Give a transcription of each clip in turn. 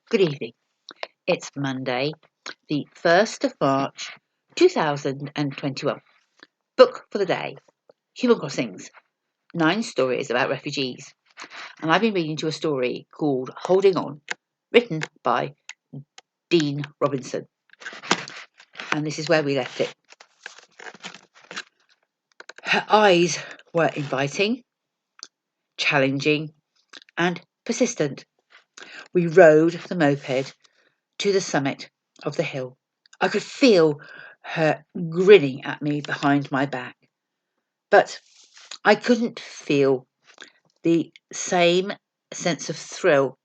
Good evening. It's Monday, the 1st of March, 2021. Book for the day, Human Crossings, 9 stories about refugees. And I've been reading to a story called Holding On, written by Dean Robinson. And this is where we left it. Her eyes were inviting, challenging, and persistent. We rode the moped to the summit of the hill. I could feel her grinning at me behind my back, but I couldn't feel the same sense of thrill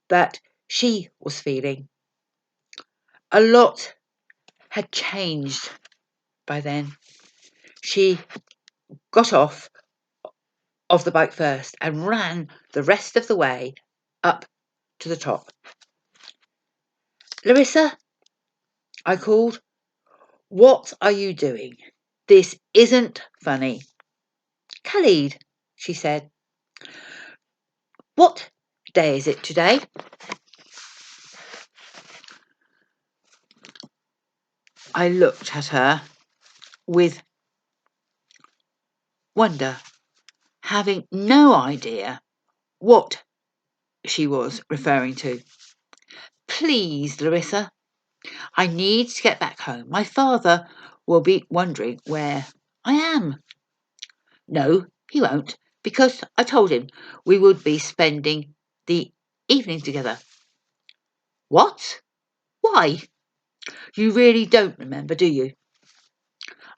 that she was feeling. A lot had changed by then. She got off of the bike first and ran the rest of the way up to the top. Larissa, I called, what are you doing? This isn't funny. Khalid, she said. What day is it today? I looked at her with wonder, having no idea what she was referring to. Please, Larissa, I need to get back home. My father will be wondering where I am. No, he won't, because I told him we would be spending the evening together. What? Why? You really don't remember, do you?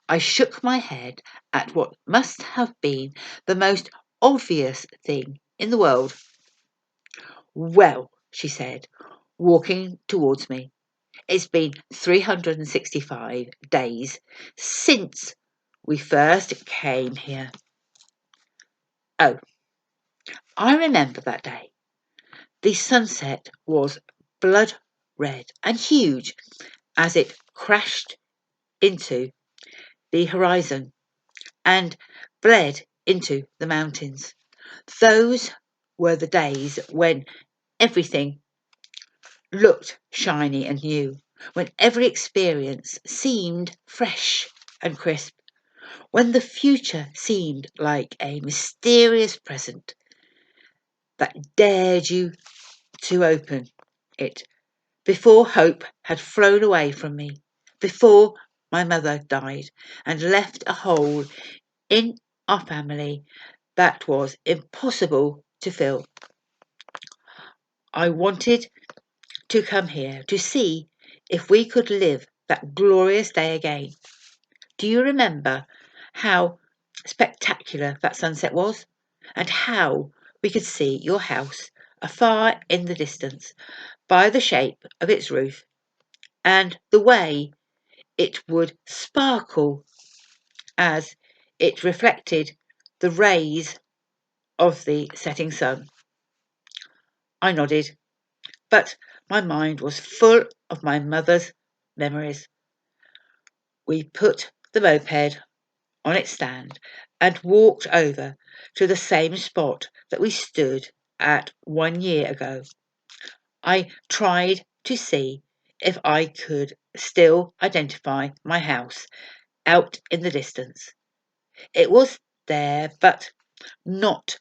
I shook my head at what must have been the most obvious thing in the world. Well, she said, walking towards me, it's been 365 days since we first came here. Oh, I remember that day. The sunset was blood red and huge as it crashed into the horizon and bled into the mountains. Those were the days when everything looked shiny and new, when every experience seemed fresh and crisp, when the future seemed like a mysterious present that dared you to open it, before hope had flown away from me, before my mother died and left a hole in our family that was impossible to fill. I wanted to come here to see if we could live that glorious day again. Do you remember how spectacular that sunset was? And how we could see your house afar in the distance by the shape of its roof and the way it would sparkle as it reflected the rays of the setting sun? I nodded, but my mind was full of my mother's memories. We put the moped on its stand and walked over to the same spot that we stood at 1 year ago. I tried to see if I could still identify my house out in the distance. It was there, but not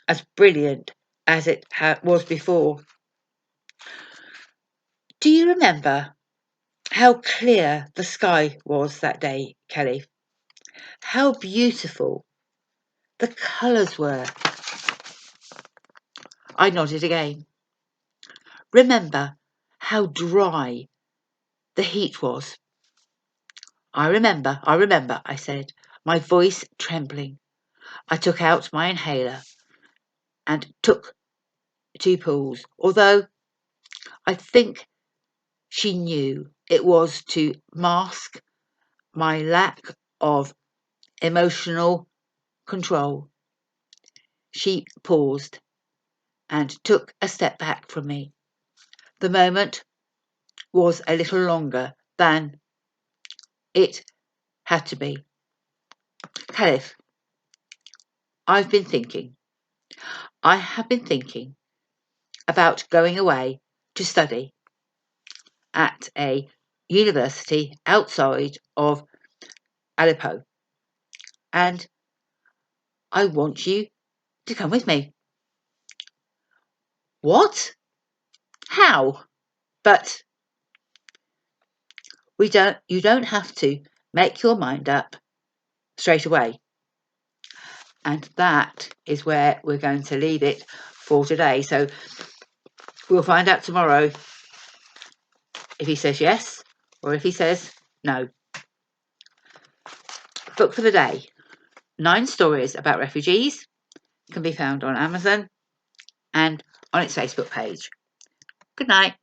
as brilliant as it was before. Do you remember how clear the sky was that day, Khalif? How beautiful the colours were. I nodded again. Remember how dry the heat was? I remember, I said, my voice trembling. I took out my inhaler and took 2 pulls, although I think she knew it was to mask my lack of emotional control. She paused and took a step back from me. The moment was a little longer than it had to be. Khalif, I have been thinking about going away to study at a university outside of Aleppo. And I want you to come with me. What? How? But you don't have to make your mind up straight away. And that is where we're going to leave it for today. So we'll find out tomorrow if he says yes or if he says no. Book for the day. 9 stories about refugees can be found on Amazon and on its Facebook page. Good night.